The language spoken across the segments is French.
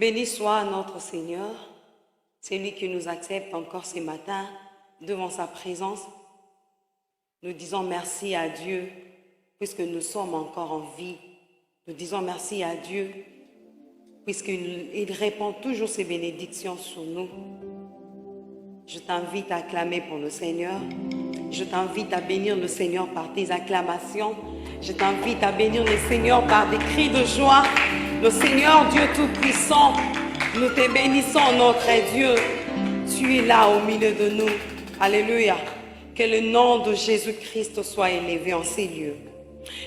Béni soit notre Seigneur, c'est lui qui nous accepte encore ce matin devant sa présence. Nous disons merci à Dieu puisque nous sommes encore en vie. Nous disons merci à Dieu puisqu'il répand toujours ses bénédictions sur nous. Je t'invite à acclamer pour le Seigneur. Je t'invite à bénir le Seigneur par tes acclamations. Je t'invite à bénir le Seigneur par des cris de joie. Le Seigneur Dieu Tout-Puissant, nous te bénissons, notre Dieu. Tu es là au milieu de nous. Alléluia. Que le nom de Jésus-Christ soit élevé en ces lieux.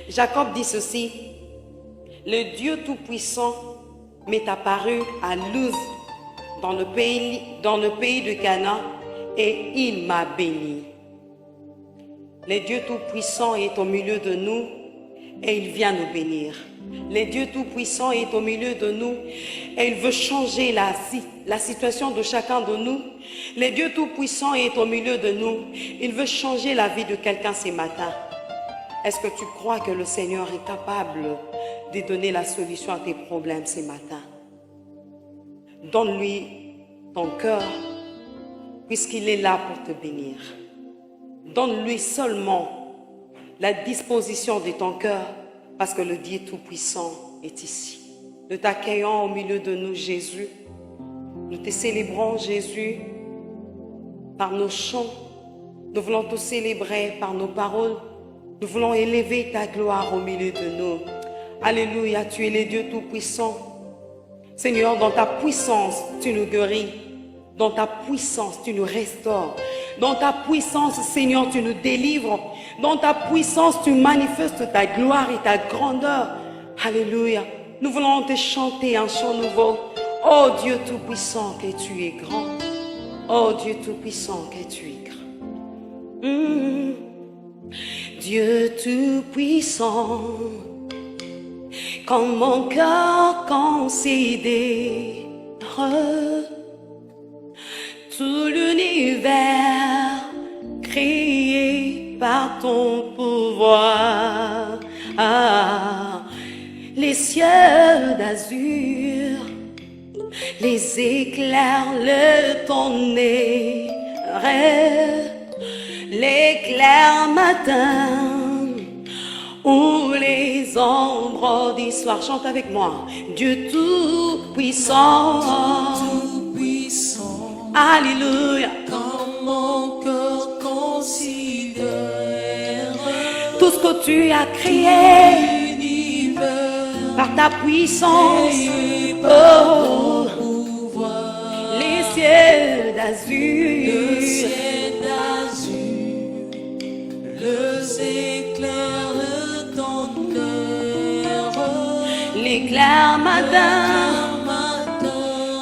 Jacob dit ceci. Le Dieu Tout-Puissant m'est apparu à Luz, dans le pays de Canaan, et il m'a béni. Le Dieu Tout-Puissant est au milieu de nous et il vient nous bénir. Le Dieu Tout-Puissant est au milieu de nous et il veut changer la situation de chacun de nous. Le Dieu Tout-Puissant est au milieu de nous. Il veut changer la vie de quelqu'un ce matin. Est-ce que tu crois que le Seigneur est capable de donner la solution à tes problèmes ce matin? Donne-lui ton cœur puisqu'il est là pour te bénir. Donne-lui seulement la disposition de ton cœur parce que le Dieu Tout-Puissant est ici. Nous t'accueillons au milieu de nous, Jésus. Nous te célébrons, Jésus, par nos chants. Nous voulons te célébrer par nos paroles. Nous voulons élever ta gloire au milieu de nous. Alléluia, tu es le Dieu Tout-Puissant. Seigneur, dans ta puissance, tu nous guéris. Dans ta puissance, tu nous restaures. Dans ta puissance, Seigneur, tu nous délivres. Dans ta puissance, tu manifestes ta gloire et ta grandeur. Alléluia. Nous voulons te chanter un chant nouveau. Oh Dieu Tout-Puissant, que tu es grand. Oh Dieu Tout-Puissant, que tu es grand. Dieu Tout-Puissant, quand mon cœur considère tout l'univers créé par ton pouvoir, les cieux d'azur, les éclairs, le tonnerre, l'éclair matin ou les ombres du soir. Chante avec moi. Dieu Tout-Puissant, alléluia. Quand mon cœur considère tout ce que tu as créé l'univers par ta puissance, créé par ton oh, pouvoir, les cieux le d'azur, ciel d'azur, les éclairs, le tonnerre, l'éclair matin,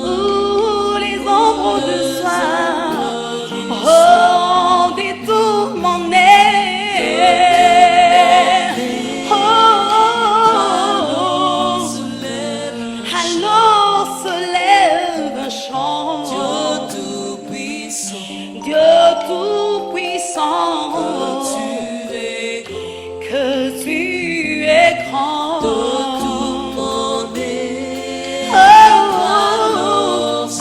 ou les ombres du soir, oh, détourne mon air, oh, alors se lève un chant, Dieu Tout-Puissant, Dieu Tout-Puissant, que tu es grand.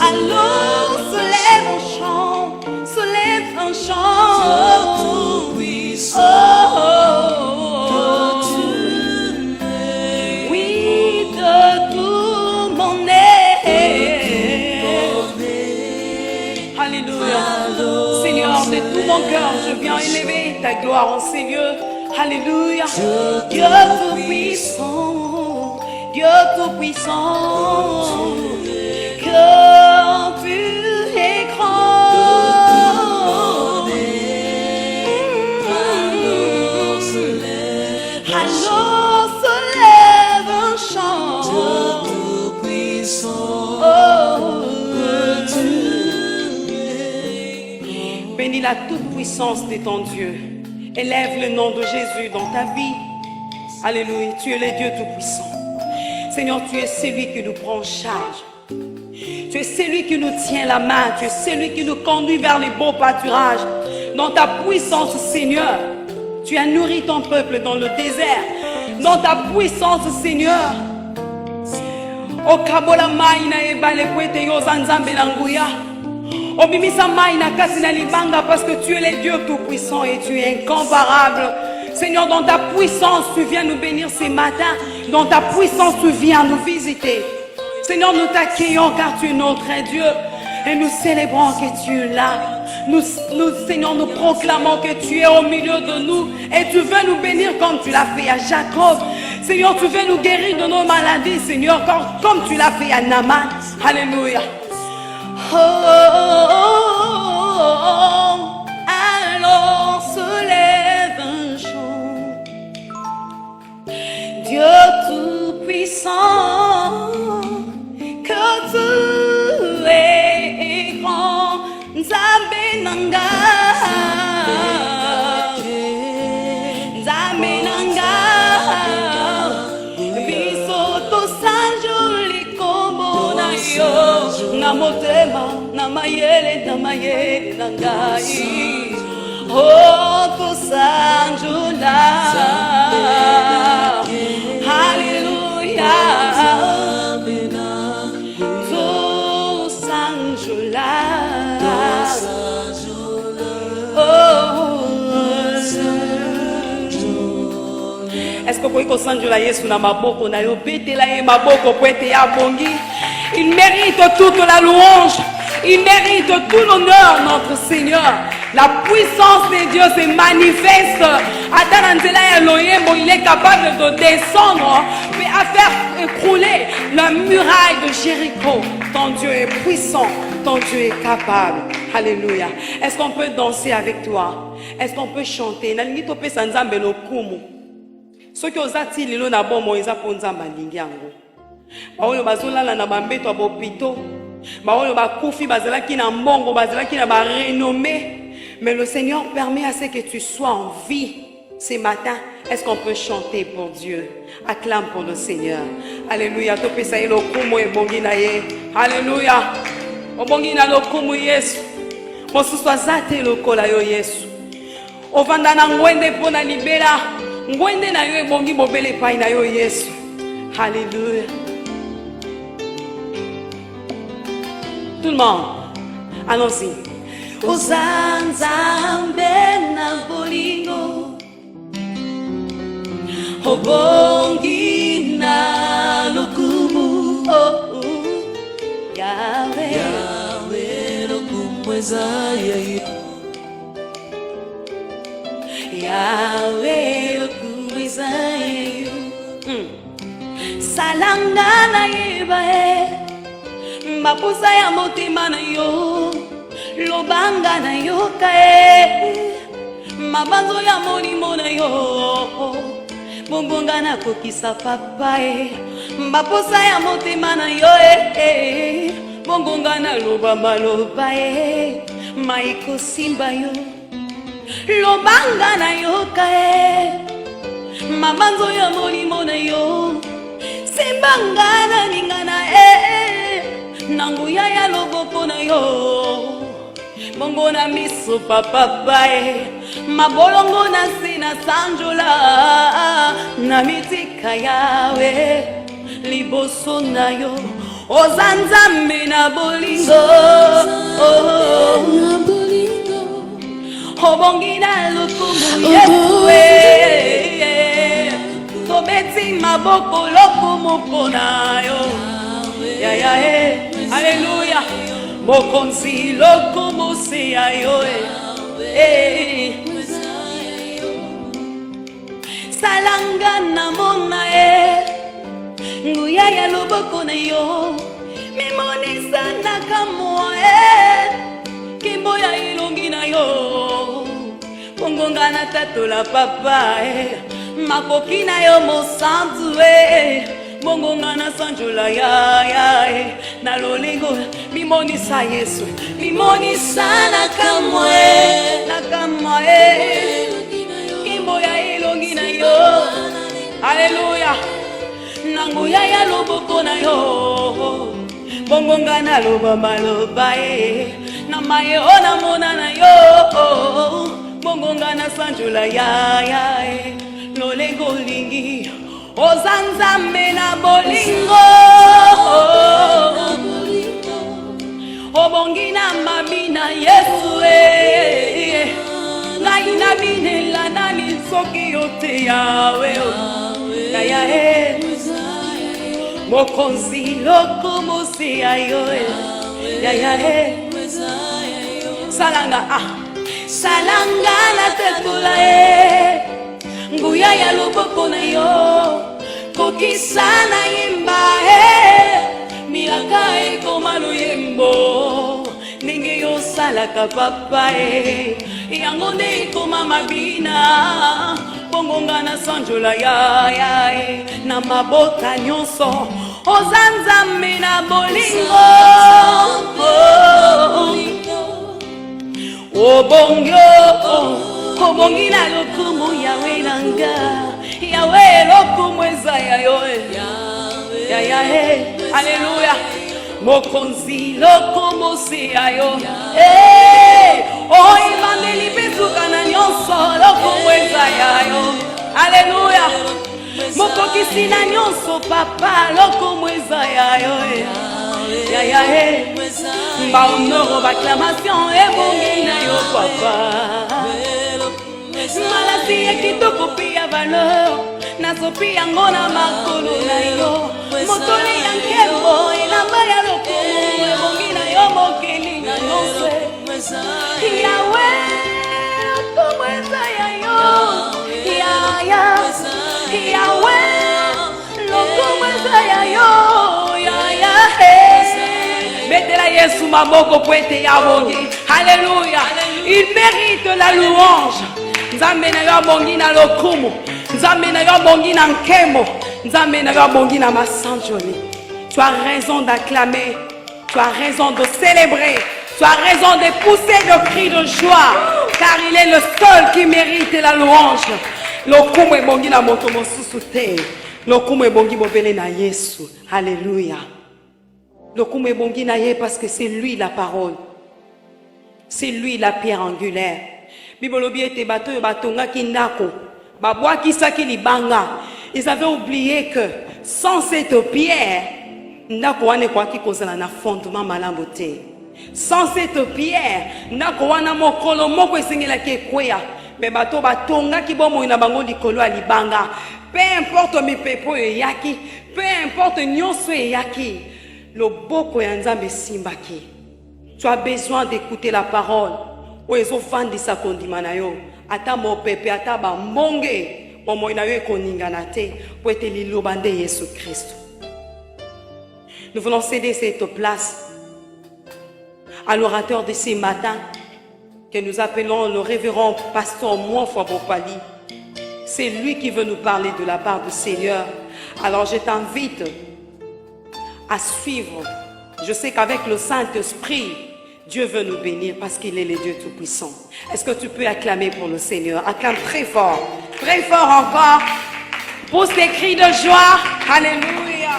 Alors se lève un chant, oui, de tout mon être. Alléluia. Seigneur, de tout mon cœur, je viens élever ta gloire en ces lieux. Alléluia. Dieu Tout-Puissant, Dieu Tout-Puissant, que tu es grand. Alors se lève un chant, oh, bénis la toute-puissance de ton Dieu. Élève le nom de Jésus dans ta vie. Alléluia, tu es le Dieu Tout-Puissant. Seigneur, tu es celui qui nous prend en charge. Tu es celui qui nous tient la main. Tu es celui qui nous conduit vers les beaux pâturages. Dans ta puissance, Seigneur, tu as nourri ton peuple dans le désert. Dans ta puissance, Seigneur, Okabola mai na ebale po ete yo oza nzambe na nguya. Obimisa mai na kati na libanga parce que tu es le Dieu tout-puissant et tu es incomparable. Seigneur, dans ta puissance, tu viens nous bénir ce matin. Dans ta puissance, tu viens nous visiter. Seigneur, nous t'accueillons car tu es notre Dieu. Et nous célébrons que tu es là. Seigneur, nous proclamons que tu es au milieu de nous. Et tu veux nous bénir comme tu l'as fait à Jacob. Seigneur, tu veux nous guérir de nos maladies, Seigneur, comme tu l'as fait à Naaman. Alléluia. Oh, alors se lève un chant. Dieu tout-puissant, que tu es grand, Nzambe nanga, Nzambe nanga, biso to sanjoli kombo na yo, na motema, na mayele na ngai, oh to sanjola, hallelujah. Est-ce que vous pouvez konsanjola Yesu na maboko na yo betela ye maboko po ete ya bongi? Il mérite toute la louange. Il mérite tout l'honneur, notre Seigneur. La puissance de Dieu se manifeste. Il est capable de descendre et à faire écrouler la muraille de Jéricho. Ton Dieu est puissant. Ton Dieu est capable. Alléluia. Est-ce qu'on peut danser avec toi? Est-ce qu'on peut chanter? Ceux qui ont ati lilo na bomo eza ponza malingi yango. Baoyo bazolala na bambeto ya bopito. Baoyo bakufi bazalaki na mbongo, bazalaki na ba renommée. Mais le Seigneur permet à ce que tu sois en vie ce matin. Est-ce qu'on peut chanter pour Dieu? Acclame pour le Seigneur. Alléluia. Topesa ye lokumu ebongi na ye. Alléluia. Obongi na lokumu Yesu. Mosusu azate lokola yo Yesu. Ovanda na ngwende pona libela. Ngwende na yo ebongi bobele pai na yo Yesu. Alléluia. Tout le monde. Allons-y. Ozanzambe na bolingo. Obongi na lokumu. Oh, Yahweh. Yahweh lokumu ezaye. Yahweh lokumu ezaye. Salanga na yebae. Mapusa ya motema na yo. Lobanga na yo kae. Mabanzo ya monimo na yo. Bongonga na kokisa papae. Mapusa ya motema na yo Bongonga na loba maloba Maiko simba yo. Lobanga na yo kae. Mabanzo ya monimo na yo. Simbanga na ningana Nanguya ya loboko na yo. Bongo na miso papa Mabolongo na sina sanjola. Na mitika yawe liboso na yo. Ozanzambe na bolingo. Obongi na lokumu Yesu. Tobeti maboko lokumu pona yo. Alléluia. Mokonzi lokumu se ayo. Salanga na mona Nguya ya loboko na yo. Mimonisa na kamwa Kimbo ya ilongi na yo. Bongonga na tatola papa Makoki na yo mosantu Bongonga na sanjola ya Na lolingo mimonisa Yesu. Mimonisa na kamwa Kimbo ya ilongi na yo. Alléluia. Nanguya ya loboko na yo. Bongonga na loba maloba Na maye ona mona na yo. Bongonga na sanjola ya Lolengo lingi Ozanzambe na bolingo Obongi na mabina Yesu Ngai na binela nani soki yote yawe Yaya Mokonzi loko mosi ayo Yaya Salanga Salanga na tekula Nguya ya luboko na yo Kokisana yimba Milaka koma luyembo Ninge yo salaka papa Yango nde koma mabina Bongonga na sanjola ya Na mabota nyonso Ozanzambe na bolingo Obongi na lokumu yawe nanga Yawe lokumu eza yayo Alléluia Mokonzi lokumu si yayo Imandeli bezuka na nyonso lokumu eza yayo Alléluia Mokokisi na nyonso papa lokumu eza yayo Ba honoro acclamation ebongi na yo papa Malasi ya kitoko pia valeur Nasopi yango na makolo na yo Motoli ya nkembo elamba ya lokumu ebongi na yo mokili na nyonso Yawe lokumu eza ya yo Yawe lokumu eza ya yo Mettez-la Yesu maboko poete ya bongi Alléluia Il mérite la louange Nzambe na yo bongi na lokumu Nzambe na yo bongi na nkemo Nzambe na yo bongi na masanjoli Tu as raison d'acclamer Tu as raison de célébrer Tu as raison de pousser de cris de joie Car il est le seul qui mérite la louange Lokumu e bongi na moto mosusu te Lokumu e bongi bobele na Yesu Alléluia Lokumu e bongi na ye parce que c'est lui la parole C'est lui la pierre angulaire Bibolobi ete bato yo batonga ki ndako babwaki saki libanga Ils avaient oublié que sans cette pierre ndako wana ekwaki kozala na fondement malamu te Sans cette pierre ndako wana mokolo moko esengelaki ekweya me bato batongaki bomoi na bango likolo ya libanga Peu importe mipepo eyaki Peu importe nyonso eyaki loboko ya Nzambe esimbaki Tu as besoin d'écouter la parole Oezo fandisa kondima na yo ata mopepe ata bambonge bomoi na yo ekoningana te po ete liloba nde Yesu Kristo Nous voulons céder cette place à l'orateur de ce matin que nous appelons le révérend pasteur Moufwa Bopali. C'est lui qui veut nous parler de la part du Seigneur. Alors je t'invite à suivre. Je sais qu'avec le Saint-Esprit, Dieu veut nous bénir parce qu'il est le Dieu Tout-Puissant. Est-ce que tu peux acclamer pour le Seigneur? Acclame très fort encore. Pousse des cris de joie. Alléluia.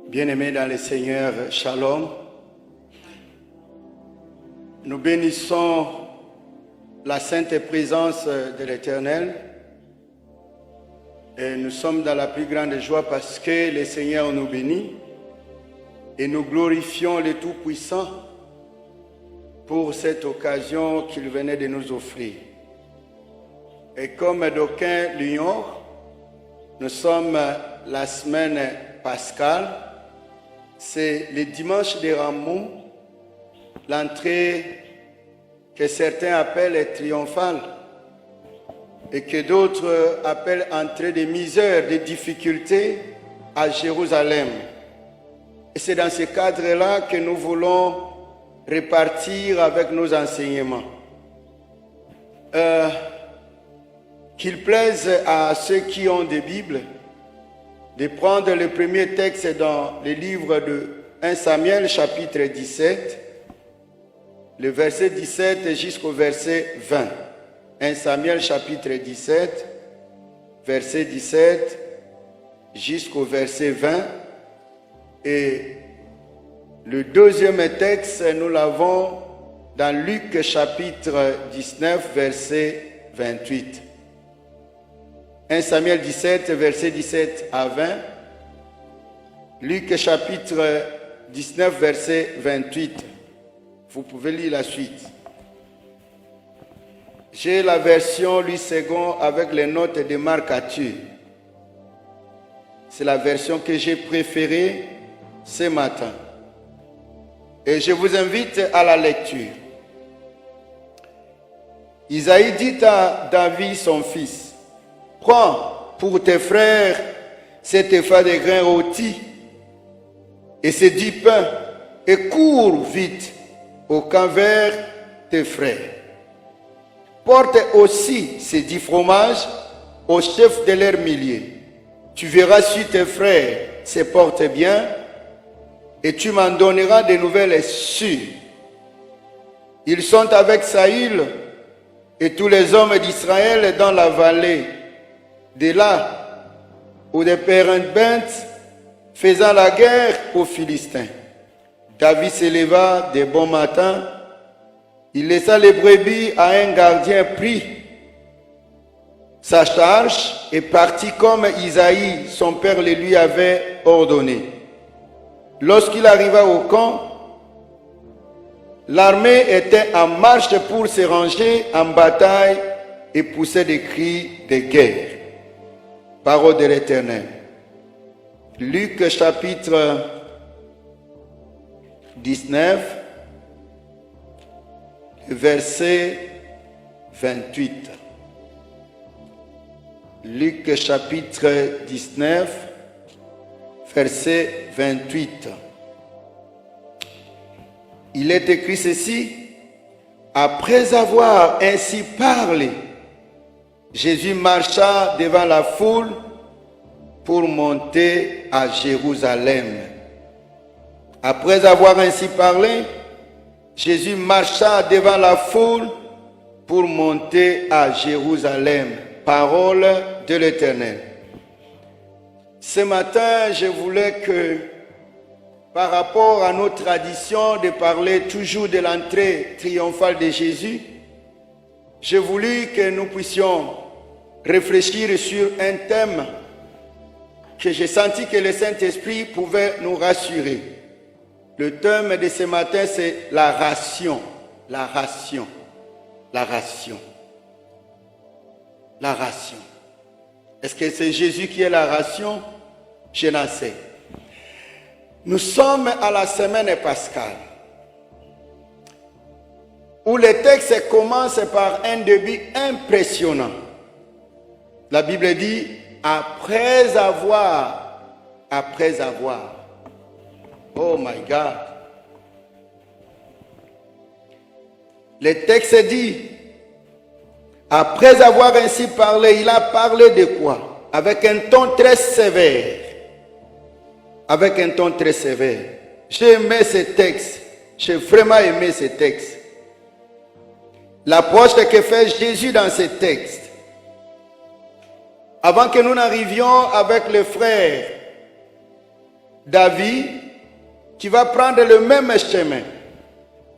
Bien-aimés dans le Seigneur, Shalom. Nous bénissons la sainte présence de l'Éternel et nous sommes dans la plus grande joie parce que le Seigneur nous bénit et nous glorifions le Tout-Puissant pour cette occasion qu'il venait de nous offrir. Et comme d'aucuns l'ignorent, nous sommes la semaine pascale. C'est le dimanche de Rameau, l'entrée que certains appellent triomphale et que d'autres appellent entrée de misère, de difficultés à Jérusalem. Et c'est dans ce cadre-là que nous voulons repartir avec nos enseignements. Qu'il plaise à ceux qui ont des Bibles de prendre le premier texte dans le livre de 1 Samuel chapitre 17, le verset 17 jusqu'au verset 20. 1 Samuel chapitre 17, verset 17 jusqu'au verset 20. Et le deuxième texte, nous l'avons dans Luc chapitre 19, verset 28. 1 Samuel 17, verset 17 à 20. Luc chapitre 19, verset 28. Vous pouvez lire la suite. J'ai la version Louis II avec les notes de Marc Athieu. C'est la version que j'ai préférée ce matin. Et je vous invite à la lecture. Isaïe dit à David, son fils, « Prends pour tes frères cet épha de grains rôtis et ces 10 pains et cours vite au camp vers tes frères. Porte aussi ces 10 fromages au chef de leurs milliers. Tu verras si tes frères se portent bien et tu m'en donneras des nouvelles sûres. Ils sont avec Saül et tous les hommes d'Israël dans la vallée, de là où des Périntbentes faisant la guerre aux Philistins. David s'éleva de bon matin, il laissa les brebis à un gardien pris sa charge et partit comme Isaïe, son père, le lui avait ordonné. Lorsqu'il arriva au camp, l'armée était en marche pour se ranger en bataille et poussait des cris de guerre. Parole de l'Éternel. Luc chapitre 19, verset 28. Luc chapitre 19, verset 28. Il est écrit ceci: après avoir ainsi parlé, Jésus marcha devant la foule pour monter à Jérusalem. Après avoir ainsi parlé, Jésus marcha devant la foule pour monter à Jérusalem. Parole de l'Éternel. Ce matin, je voulais que, par rapport à nos traditions de parler toujours de l'entrée triomphale de Jésus, j'ai voulu que nous puissions réfléchir sur un thème que j'ai senti que le Saint-Esprit pouvait nous rassurer. Le thème de ce matin, c'est la ration. La ration. La ration. La ration. Est-ce que c'est Jésus qui est la ration? Je n'en sais. Nous sommes à la semaine pascale, où le texte commence par un début impressionnant. La Bible dit, après avoir, oh my God. Le texte dit, après avoir ainsi parlé, il a parlé de quoi? Avec un ton très sévère. Avec un ton très sévère. J'ai aimé ce texte. J'ai vraiment aimé ce texte. L'approche que fait Jésus dans ce texte. Avant que nous n'arrivions avec le frère David, qui va prendre le même chemin.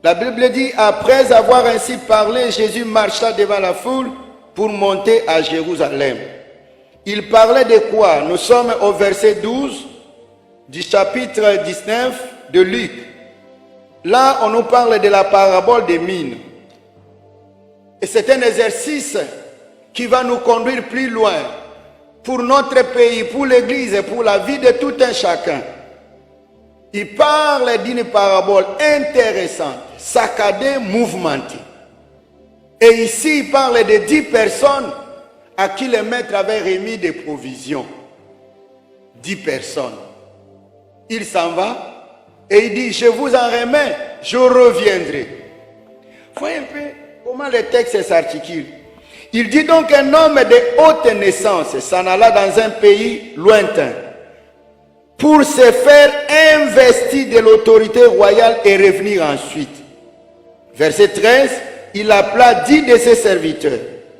La Bible dit, après avoir ainsi parlé, Jésus marcha devant la foule pour monter à Jérusalem. Il parlait de quoi? Nous sommes au verset 12 du chapitre 19 de Luc. Là, on nous parle de la parabole des mines. Et c'est un exercice qui va nous conduire plus loin pour notre pays, pour l'Église, pour la vie de tout un chacun. Il parle d'une parabole intéressante, saccadée, mouvementée. Et ici, il parle de 10 personnes à qui le maître avait remis des provisions. 10 personnes. Il s'en va et il dit, je vous en remets, je reviendrai. Voyez un peu comment le texte s'articule. Il dit donc un homme de haute naissance s'en alla dans un pays lointain pour se faire investir de l'autorité royale et revenir ensuite. Verset 13, il appela 10 de ses serviteurs,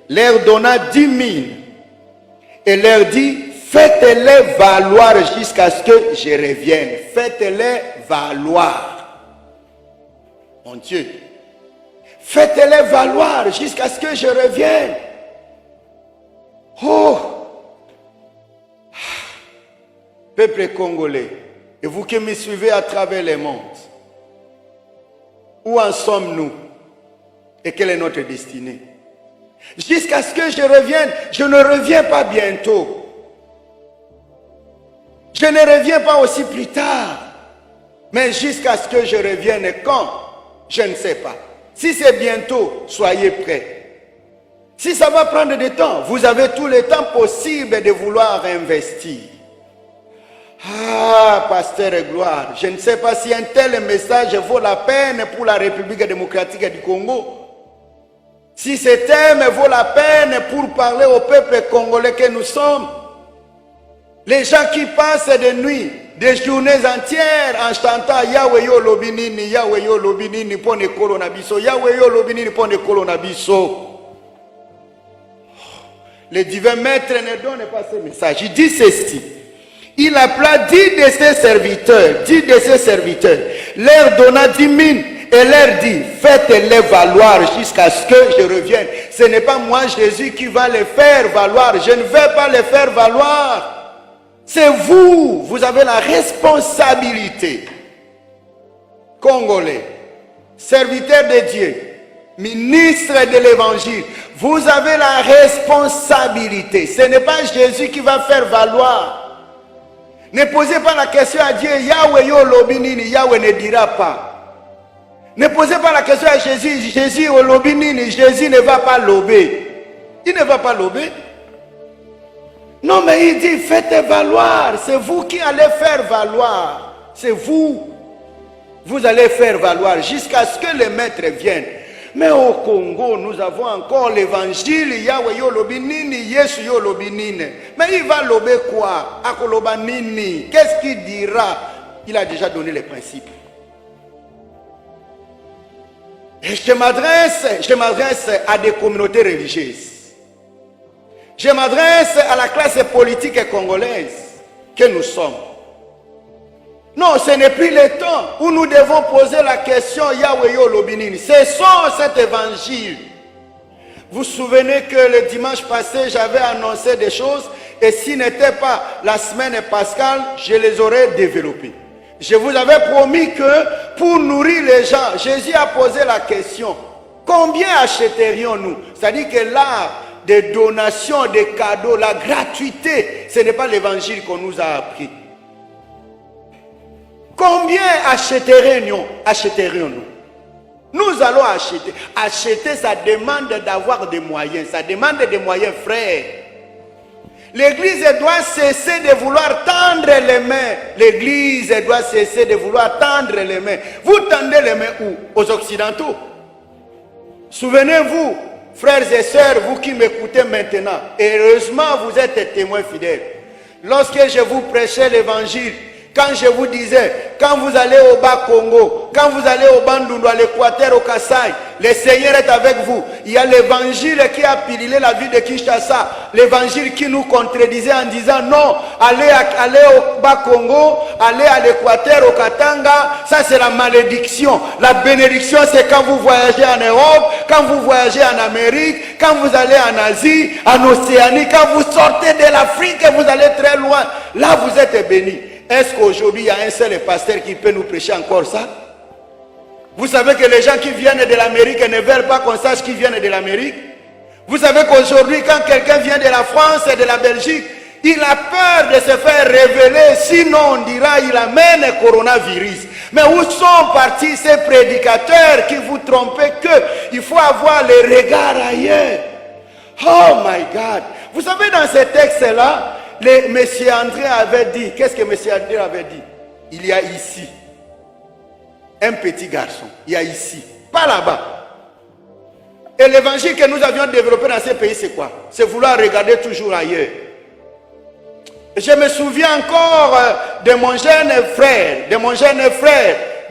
leur donna 10 000 et leur dit, faites-les valoir jusqu'à ce que je revienne. Faites-les valoir. Mon Dieu. Faites-les valoir jusqu'à ce que je revienne. Oh! Peuple congolais, et vous qui me suivez à travers le monde, où en sommes-nous et quelle est notre destinée? Jusqu'à ce que je revienne, je ne reviens pas bientôt. Je ne reviens pas aussi plus tard. Mais jusqu'à ce que je revienne, quand? Je ne sais pas. Si c'est bientôt, soyez prêts. Si ça va prendre du temps, vous avez tout le temps possible de vouloir investir. Ah, pasteur et gloire, je ne sais pas si un tel message vaut la peine pour la République démocratique du Congo. Si ce thème vaut la peine pour parler au peuple congolais que nous sommes. Les gens qui passent des nuits, des journées entières en chantant Yahweh yo lobinini, Yahweh yo lobinini pone kolonabiso, Yahweh yo lobinini pone kolonabiso. Le divin maître ne donne pas ce message. Il dit ceci. Il appela 10 de ses serviteurs, leur donna 10 000 et leur dit, faites-les valoir jusqu'à ce que je revienne. Ce n'est pas moi, Jésus, qui va les faire valoir. Je ne vais pas les faire valoir. C'est vous, vous avez la responsabilité. Congolais, serviteurs de Dieu, ministre de l'évangile, vous avez la responsabilité. Ce n'est pas Jésus qui va faire valoir. Ne posez pas la question à Dieu, Yahweh yo lobinini, Yahweh ne dira pas. Ne posez pas la question à Jésus, Jésus au lobinini, Jésus ne va pas lober. Il ne va pas lober. Non, mais il dit, faites valoir. C'est vous qui allez faire valoir. C'est vous. Vous allez faire valoir jusqu'à ce que le maître vienne. Mais au Congo, nous avons encore l'évangile, Yahweh yo lobinini, Yesu yo lobinini. Mais il va lober quoi? Akolobanini. Qu'est-ce qu'il dira? Il a déjà donné les principes. Et je m'adresse à des communautés religieuses. Je m'adresse à la classe politique congolaise que nous sommes. Non, ce n'est plus le temps où nous devons poser la question Yahweh yo lobinini. Cessons cet évangile. Vous vous souvenez que le dimanche passé, j'avais annoncé des choses et s'il n'était pas la semaine pascale, je les aurais développées. Je vous avais promis que pour nourrir les gens, Jésus a posé la question, combien achèterions-nous? C'est-à-dire que l'art des donations, des cadeaux, la gratuité, ce n'est pas l'évangile qu'on nous a appris. Combien achèterions-nous? Nous allons acheter. Acheter, ça demande d'avoir des moyens. Ça demande des moyens, frères. L'Église doit cesser de vouloir tendre les mains. L'Église doit cesser de vouloir tendre les mains. Vous tendez les mains où? Aux Occidentaux. Souvenez-vous, frères et sœurs, vous qui m'écoutez maintenant, heureusement vous êtes témoins fidèles. Lorsque je vous prêchais l'évangile, quand je vous disais, quand vous allez au Bas-Congo, quand vous allez au Bandundu, à l'Équateur, au Kasaï, le Seigneur est avec vous. Il y a l'évangile qui a pilulé la ville de Kinshasa, l'évangile qui nous contredisait en disant non, allez au Bas-Congo, allez à l'Équateur, au Katanga, ça c'est la malédiction. La bénédiction c'est quand vous voyagez en Europe, quand vous voyagez en Amérique, quand vous allez en Asie, en Océanie, quand vous sortez de l'Afrique et vous allez très loin, là vous êtes bénis. Est-ce qu'aujourd'hui, il y a un seul pasteur qui peut nous prêcher encore ça? Vous savez que les gens qui viennent de l'Amérique ne veulent pas qu'on sache qu'ils viennent de l'Amérique. Vous savez qu'aujourd'hui, quand quelqu'un vient de la France et de la Belgique, il a peur de se faire révéler, sinon on dira il amène le coronavirus. Mais où sont partis ces prédicateurs qui vous trompaient qu'il faut avoir les regards ailleurs? Oh my God! Vous savez, dans ce texte-là, Monsieur André avait dit, qu'est-ce que Monsieur André avait dit? Il y a ici un petit garçon, il y a ici, pas là-bas. Et l'évangile que nous avions développé dans ces pays, c'est quoi? C'est vouloir regarder toujours ailleurs. Je me souviens encore de mon jeune frère,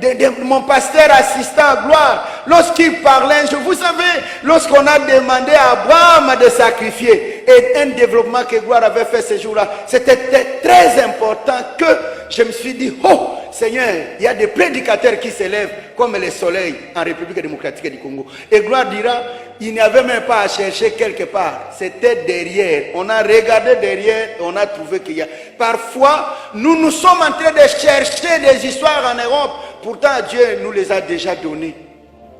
de mon pasteur assistant à gloire, lorsqu'il parlait, vous savez, lorsqu'on a demandé à Abraham de sacrifier, et un développement que Gloire avait fait ce jour-là. C'était très important que je me suis dit, oh Seigneur, il y a des prédicateurs qui s'élèvent comme le soleil en République démocratique du Congo. Et Gloire dira, il n'y avait même pas à chercher quelque part. C'était derrière. On a regardé derrière, on a trouvé qu'il y a. Parfois, nous sommes en train de chercher des histoires en Europe. Pourtant, Dieu nous les a déjà données.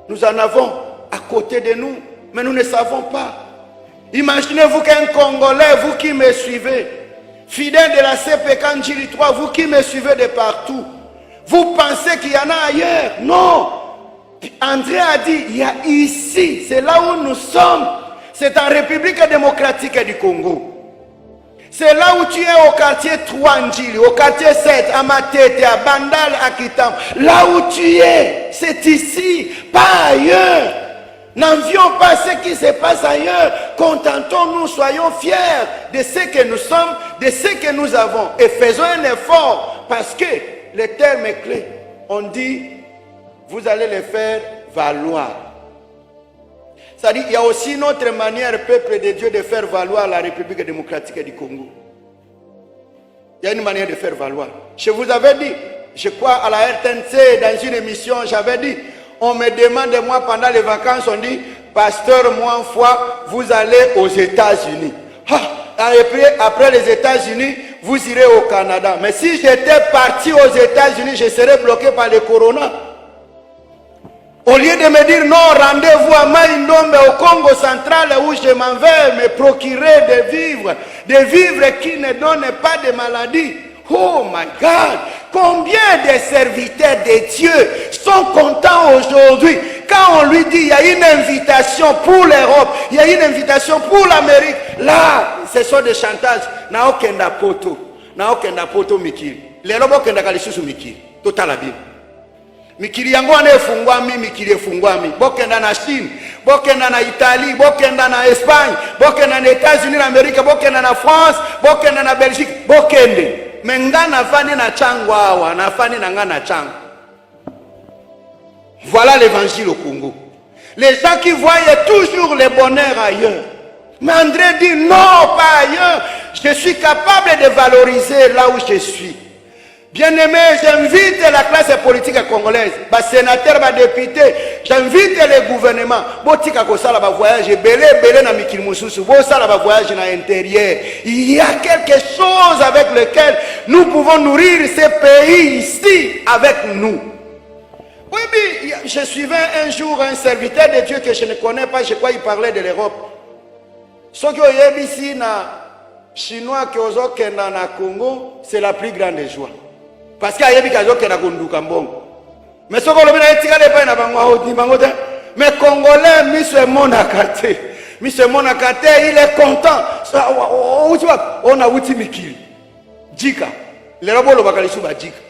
Nous en avons à côté de nous, mais nous ne savons pas. Imaginez-vous qu'un Congolais, vous qui me suivez, fidèle de la CPK Njili 3, vous qui me suivez de partout, vous pensez qu'il y en a ailleurs? Non. André a dit, il y a ici, c'est là où nous sommes. C'est en République démocratique du Congo. C'est là où tu es au quartier 3 Njili, au quartier 7, à Matete, à Bandal, à Kitam. Là où tu es, c'est ici, pas ailleurs. N'envions pas ce qui se passe ailleurs. Contentons-nous, soyons fiers de ce que nous sommes, de ce que nous avons. Et faisons un effort, parce que le terme est clé. On dit, vous allez le faire valoir. C'est-à-dire, il y a aussi une autre manière, peuple de Dieu, de faire valoir la République démocratique du Congo. Il y a une manière de faire valoir. Je vous avais dit, je crois à la RTNC, dans une émission, j'avais dit, on me demande, moi, pendant les vacances, on dit, pasteur, moi, en foi, vous allez aux États-Unis. Après les États-Unis, vous irez au Canada. Mais si j'étais parti aux États-Unis, je serais bloqué par le corona. Au lieu de me dire non, rendez-vous à Maïndombe au Congo central où je m'en vais me procurer des vivres qui ne donnent pas de maladie. Oh my God! Combien de serviteurs de Dieu sont contents aujourd'hui quand on lui dit il y a une invitation pour l'Europe, il y a une invitation pour l'Amérique. Là, ce sont des chantages. Naokenda poto mikiri. Lelo bokenda kalisusu mikiri. Total la Bible. Mikiri yangu anefungwami, mikiri efungwami. Bokenda na Chine, bokenda na Italie, bokenda na Espagne, bokenda na États-Unis d'Amérique, bokenda na France, bokenda na Belgique, bokende. Menga nafani na chango awa, nafani na nga na chango. Voilà l'évangile au Congo. Les gens qui voyaient toujours le bonheur ailleurs. Mais André dit non, pas ailleurs. Je suis capable de valoriser là où je suis. Bien-aimé, j'invite la classe politique congolaise, les sénateurs, les députés, j'invite le gouvernement, botika kosala ba voyage belé na mikili mususu, bo sala ba voyage na intérieur. Il y a quelque chose avec lequel nous pouvons nourrir ces pays ici avec nous. Oui, mais je suivais un jour un serviteur de Dieu que je ne connais pas, je crois qu'il parlait de l'Europe. Ce qui est ici na chinois qui ozo kenda na Congo, c'est la plus grande joie. Parce qu'il y a des gens qui ont mais ce qu'on a mais Congolais, Monsieur Monakate, il est content. On a outi mikili. Djika. Les robots le bakalisu ba djika.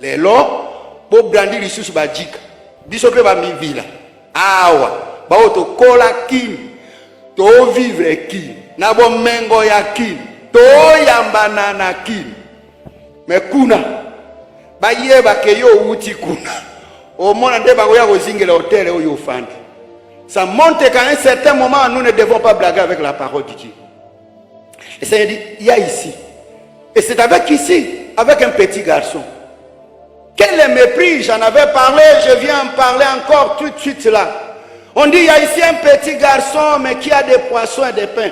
Les lots, bo brandi lisusu ba djika. Bisope ba mi villa. Awa, ba oto kola kim. To vivre kim. Na bo mengo ya kim. To yambana na kim. Mais kuna ba yeba ke yo uti kuna au monde de ba ya kozingela hôtel oyo fandi. Ça montre qu'à un certain moment nous ne devons pas blaguer avec la parole de Dieu. Et ça dit il y a ici. Et c'est avec ici, avec un petit garçon. Quel mépris, j'en avais parlé, je viens en parler encore tout de suite là. On dit il y a ici un petit garçon mais qui a des poissons et des pains.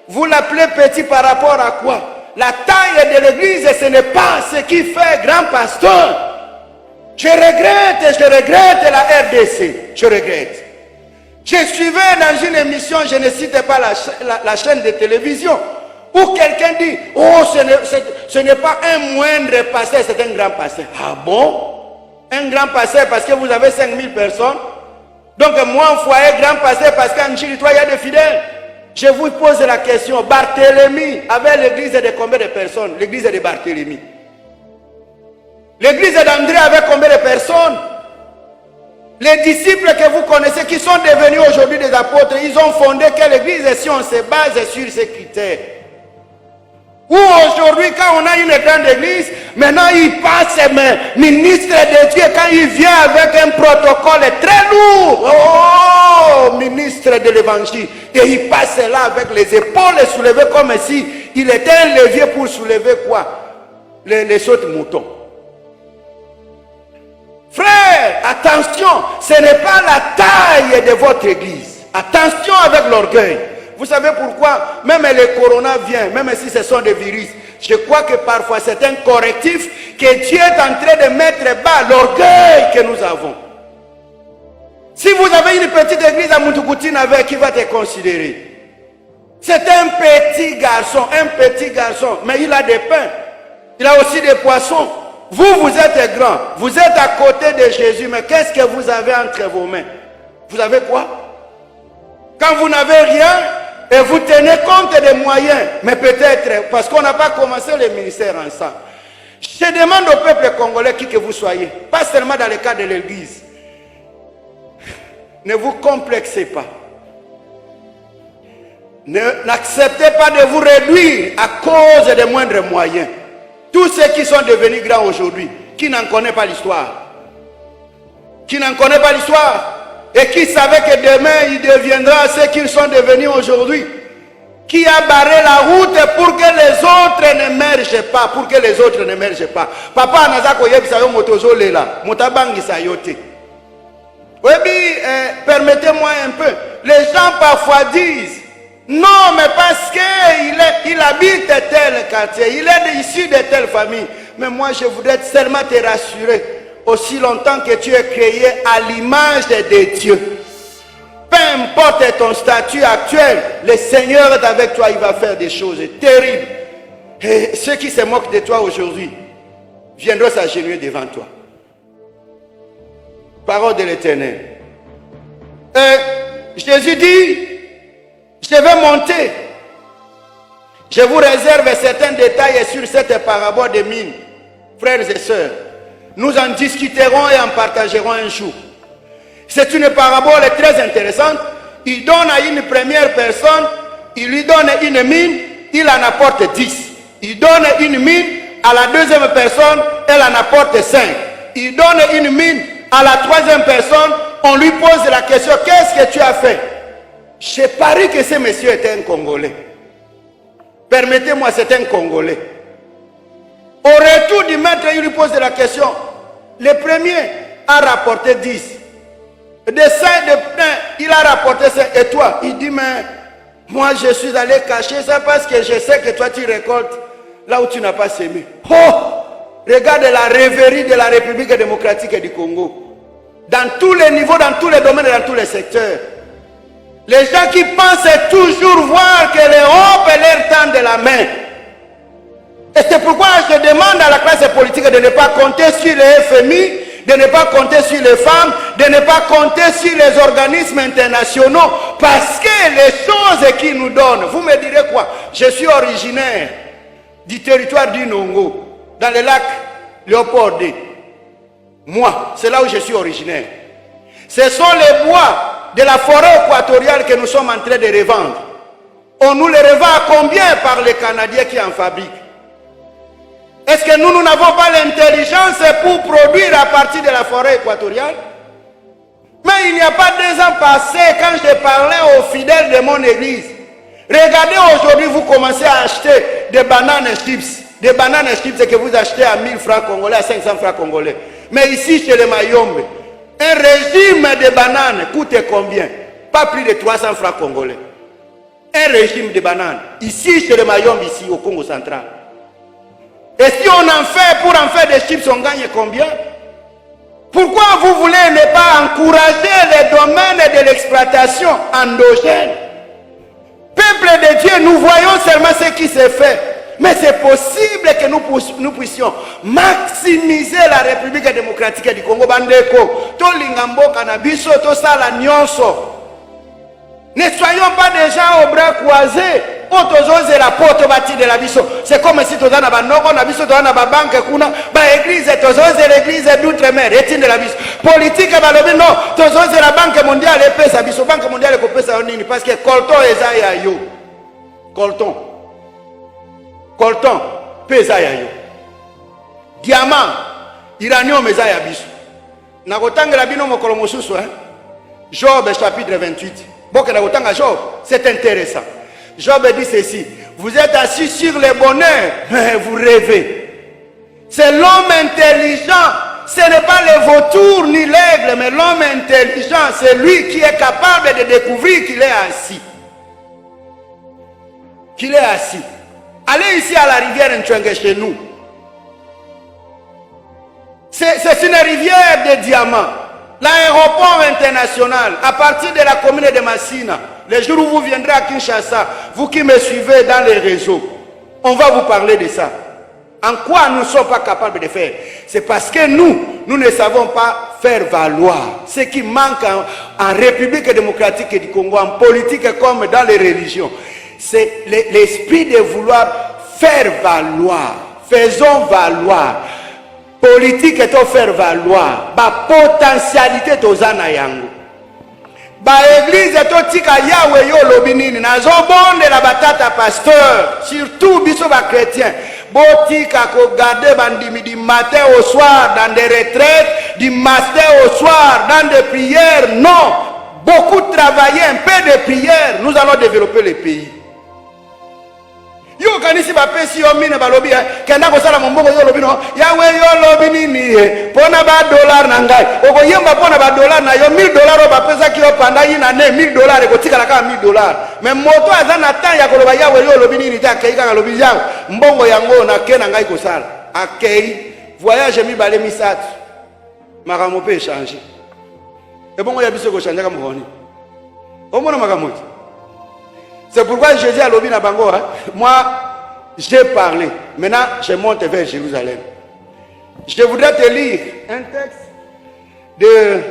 Vous l'appelez petit par rapport à quoi? La taille de l'église, ce n'est pas ce qui fait grand pasteur. Je regrette la RDC. Je regrette. Je suivais dans une émission, je ne cite pas la chaîne de télévision, où quelqu'un dit, oh, ce n'est pas un moindre pasteur, c'est un grand pasteur. Ah bon? Un grand pasteur parce que vous avez 5000 personnes? Donc moi, en foyer, grand pasteur parce qu'en Chili, il y a des fidèles. Je vous pose la question, Barthélemy avait l'église de combien de personnes? L'église de Barthélemy. L'église d'André avait combien de personnes? Les disciples que vous connaissez, qui sont devenus aujourd'hui des apôtres, ils ont fondé quelle église? Et si on se base sur ces critères? Ou aujourd'hui, quand on a une grande église, maintenant il passe, mais ministre de Dieu, quand il vient avec un protocole très lourd, oh, ministre de l'évangile. Et il passe là avec les épaules soulevées comme si il était un levier pour soulever quoi? Les autres moutons. Frère, attention, ce n'est pas la taille de votre église. Attention avec l'orgueil. Vous savez pourquoi? Même le corona vient, même si ce sont des virus. Je crois que parfois c'est un correctif que Dieu est en train de mettre bas l'orgueil que nous avons. Si vous avez une petite église à Mutukutine avec, qui va te considérer? C'est un petit garçon, mais il a des pains, il a aussi des poissons. Vous, vous êtes grand, vous êtes à côté de Jésus, mais qu'est-ce que vous avez entre vos mains? Vous avez quoi? Quand vous n'avez rien, et vous tenez compte des moyens, mais peut-être, parce qu'on n'a pas commencé le ministère ensemble. Je demande au peuple congolais, qui que vous soyez, pas seulement dans le cas de l'église, ne vous complexez pas. N'acceptez pas de vous réduire à cause des moindres moyens. Tous ceux qui sont devenus grands aujourd'hui, qui n'en connaissent pas l'histoire, et qui savaient que demain ils deviendront ce qu'ils sont devenus aujourd'hui, qui a barré la route pour que les autres n'émergent pas, Papa Nazako Yebisa yo motozo lela, motabangi sayote. Oui, permettez-moi un peu. Les gens parfois disent, non, mais parce qu'il habite tel quartier, il est issu de telle famille. Mais moi, je voudrais seulement te rassurer, aussi longtemps que tu es créé à l'image de Dieu. Peu importe ton statut actuel, le Seigneur est avec toi, il va faire des choses terribles. Et ceux qui se moquent de toi aujourd'hui viendront s'agenouiller devant toi. Parole de l'Éternel. Jésus dit, je vais monter. Je vous réserve certains détails sur cette parabole de mine. Frères et sœurs, nous en discuterons et en partagerons un jour. C'est une parabole très intéressante. Il donne à une première personne, il lui donne une mine, il en apporte 10. Il donne une mine à la deuxième personne, elle en apporte 5. Il donne une mine à la troisième personne, on lui pose la question, qu'est-ce que tu as fait? Je parie que ce monsieur était un Congolais. Permettez-moi, c'est un Congolais. Au retour du maître, il lui pose la question. Le premier a rapporté 10. De 5 de plein, il a rapporté 5. Et toi? Il dit, mais moi je suis allé cacher ça parce que je sais que toi tu récoltes là où tu n'as pas semé. Oh! Regarde la rêverie de la République démocratique du Congo. Dans tous les niveaux, dans tous les domaines, dans tous les secteurs. Les gens qui pensent toujours voir que l'Europe leur tend de la main. Et c'est pourquoi je demande à la classe politique de ne pas compter sur les FMI, de ne pas compter sur les femmes, de ne pas compter sur les organismes internationaux, parce que les choses qu'ils nous donnent, vous me direz quoi? Je suis originaire du territoire du Nongo, dans le lac Léopold. Moi, c'est là où je suis originaire. Ce sont les bois de la forêt équatoriale que nous sommes en train de revendre. On nous les revend à combien par les Canadiens qui en fabriquent? Est-ce que nous n'avons pas l'intelligence pour produire à partir de la forêt équatoriale? Mais il n'y a pas 2 ans passés, quand je parlais aux fidèles de mon église, regardez aujourd'hui, vous commencez à acheter des bananes chips. Des bananes chips que vous achetez à 1000 francs congolais, à 500 francs congolais. Mais ici, chez les Mayombe, un régime de bananes coûte combien? Pas plus de 300 francs congolais. Un régime de bananes. Ici, chez les Mayombe, ici, au Congo central. Et si on en fait, pour en faire des chips, on gagne combien? Pourquoi vous voulez ne pas encourager les domaines de l'exploitation endogène? Peuple de Dieu, nous voyons seulement ce qui s'est fait. Mais c'est possible que nous puissions maximiser la République démocratique du Congo. Bandeko, to lingambo kanabiso, to sala nyonso. Ne soyons pas des gens au bras croisés. C'est comme si tu as na banoko na biso to na ba banque kuna ba église tozoze l'église d'outre-mer etine la biso politique ba lobi non tozoze la banque mondiale et pesa biso banque mondiale ko pesa nini parce que colton eza ya yo colton pesa ya yo diamant uranium eza ya biso na kotangela bino mokolo mosusu Job chapitre 28 Job, c'est intéressant. Job dit ceci: vous êtes assis sur les bonheurs, mais vous rêvez. C'est l'homme intelligent, ce n'est pas le vautour ni l'aigle, mais l'homme intelligent, c'est lui qui est capable de découvrir qu'il est assis. Qu'il est assis. Allez ici à la rivière Nchwenge chez nous. C'est une rivière de diamants. L'aéroport international, à partir de la commune de Massina, les jours où vous viendrez à Kinshasa, vous qui me suivez dans les réseaux, on va vous parler de ça. En quoi nous ne sommes pas capables de faire? C'est parce que nous ne savons pas faire valoir ce qui manque en République démocratique du Congo, en politique comme dans les religions. C'est l'esprit de vouloir faire valoir. Faisons valoir. Politique est à faire valoir. La potentialité tozana yango. Ba église est au tika Yahweh yo lobinini. Nazo bonde la batata pasteur. Surtout biso ba chrétien. Botika ko garder bandimi du matin au soir dans des retraites, du matin au soir dans des prières. Non. Beaucoup travailler, un peu de prière. Nous allons développer le pays. Yo kanisi ba pesi yo mine ba lobi kenda ko sala momboko yo lobi no yawe yo lobi nini pona ba dollar na ngai oko yemba pona ba dollar na yo $1000 ba pesa ki yo panda ina ne $1000 ko tikala ka $1000 mais moto azana tan ya ko loba yawe yo lobi nini ta kei ka lobi yango mbongo yango na ke na ngai ko sala akei voyage mi bale misatu makamo pe changer et bongo ya biso ko changer ka moni omona makamo. C'est pourquoi Jésus a lobby na bango. Moi, j'ai parlé. Maintenant, je monte vers Jérusalem. Je voudrais te lire un texte de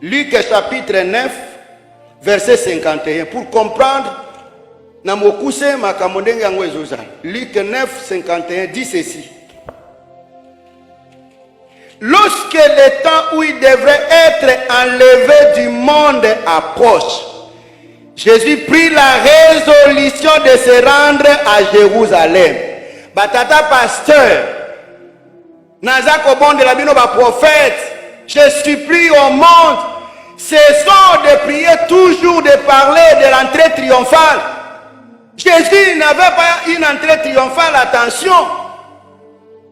Luc chapitre 9, verset 51. Pour comprendre, Luc 9, 51 dit ceci. Lorsque le temps où il devrait être enlevé du monde approche, Jésus prit la résolution de se rendre à Jérusalem. Batata pasteur, Nazako bon de la bino ba prophète, je supplie au monde, cessons de prier toujours, de parler de l'entrée triomphale. Jésus n'avait pas une entrée triomphale, attention.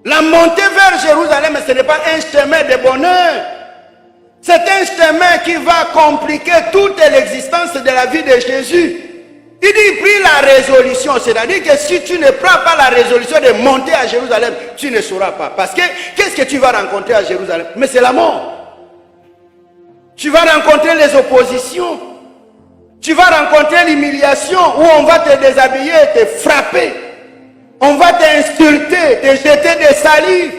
La montée vers Jérusalem, ce n'est pas un chemin de bonheur. C'est un chemin qui va compliquer toute l'existence de la vie de Jésus. Il dit, pris la résolution, c'est-à-dire que si tu ne prends pas la résolution de monter à Jérusalem, tu ne sauras pas. Parce que, qu'est-ce que tu vas rencontrer à Jérusalem? Mais c'est la mort. Tu vas rencontrer les oppositions. Tu vas rencontrer l'humiliation où on va te déshabiller, te frapper. On va t'insulter, te jeter des salives.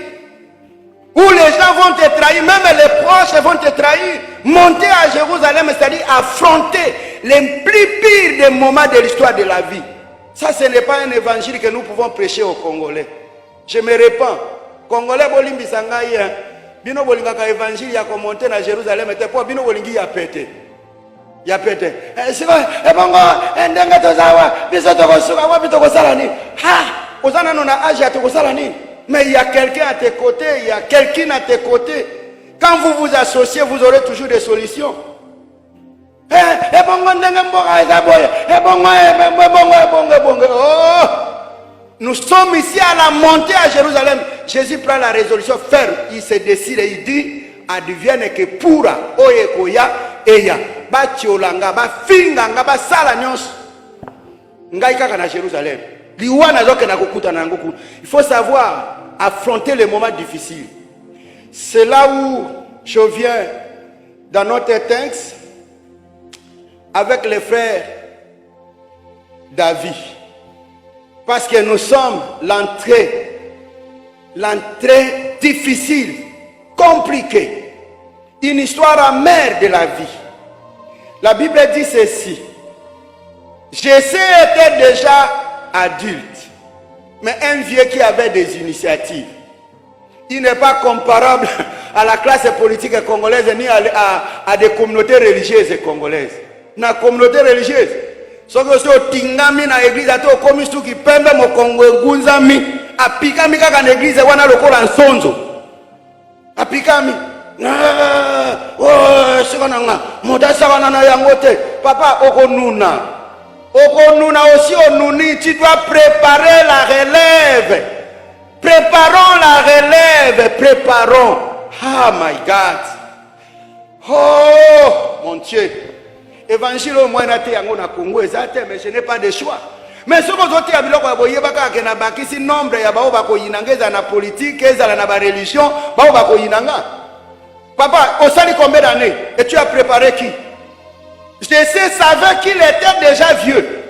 Où les gens vont te trahir, même les proches vont te trahir. Monter à Jérusalem, c'est-à-dire affronter les plus pires des moments de l'histoire de la vie. Ça, ce n'est pas un évangile que nous pouvons prêcher aux Congolais. Je me répands. Congolais, bolimbi sangai, bino bolingaka évangile, ya ko monter à Jérusalem, et pour bino bolingi ya pété. Ya pété. C'est quoi? Et bon, ndenga tozawa, biso tokosuka, wa bitoko salani. Ha! Ozana nona âge ya toko salani. Mais il y a quelqu'un à tes côtés, il y a quelqu'un à tes côtés. Quand vous vous associez, vous aurez toujours des solutions. Nous sommes ici à la montée à Jérusalem. Jésus prend la résolution ferme. Il se décide et il dit, advienne que pura, oyekoya, eya, ba tiolanga, ba finganga, ba sala nyons. Ngaika kana Jérusalem. Il faut savoir affronter les moments difficiles. C'est là où je viens dans notre texte avec les frères David. Parce que nous sommes l'entrée difficile, compliquée, une histoire amère de la vie. La Bible dit ceci. Jésus était déjà adulte, mais un vieux qui avait des initiatives. Il n'est pas comparable à la classe politique congolaise ni à des communautés religieuses congolaises. Dans la communauté religieuse, ce que c'est tingami na église ato komi suki pembe mo Kongo ngunzami apikami kaka na église wana lokola nsonzo apikami Oh, sekonanga, modasa wana yangote. Papa, okonuna. Okonuna aussi onuni, tu dois préparer la relève. Préparons la relève, préparons. Ah my God. Oh mon Dieu. Évangile au moins naté yango na Congo ezate, mais je n'ai pas de choix. Mais ce que vous avez biloko ya boye baka ke na bakisi nombre ya bao bako yinangeza na politique, ezala na ba religion, bao bako yinanga. Papa, au sali combien d'années? Et tu as préparé qui? Je savais qu'il était déjà vieux.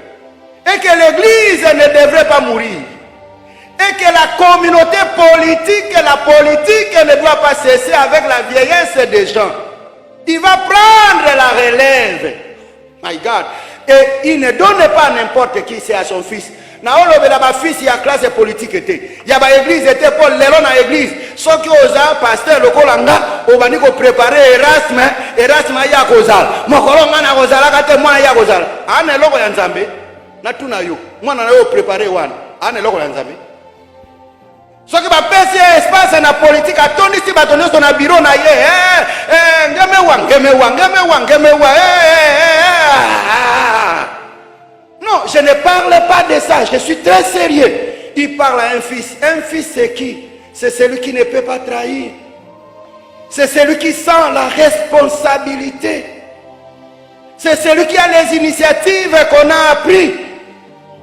Et que l'église ne devrait pas mourir. Et que la communauté politique et la politique ne doit pas cesser avec la vieillesse des gens. Il va prendre la relève. My God. Et il ne donne pas n'importe qui, c'est à son fils. Naolo bela ba fils ya classe politique était. Ya ba église était pour l'élo na église. Ceux qui osa pasteur lokolanga obani ko préparer Erasme ya kozala. Mokolo ngana kozala kate mwana ya kozala. Ana loko ya nzambe. Na tuna yo. Mwana na yo préparer wana. Ana loko ya nzambe. Ceux qui va passer espace na politique atondi si batonyo son na bureau na ye. Ngemewa. Non, je ne parle pas de ça, je suis très sérieux. Il parle à un fils. Un fils, c'est qui? C'est celui qui ne peut pas trahir. C'est celui qui sent la responsabilité. C'est celui qui a les initiatives qu'on a apprises.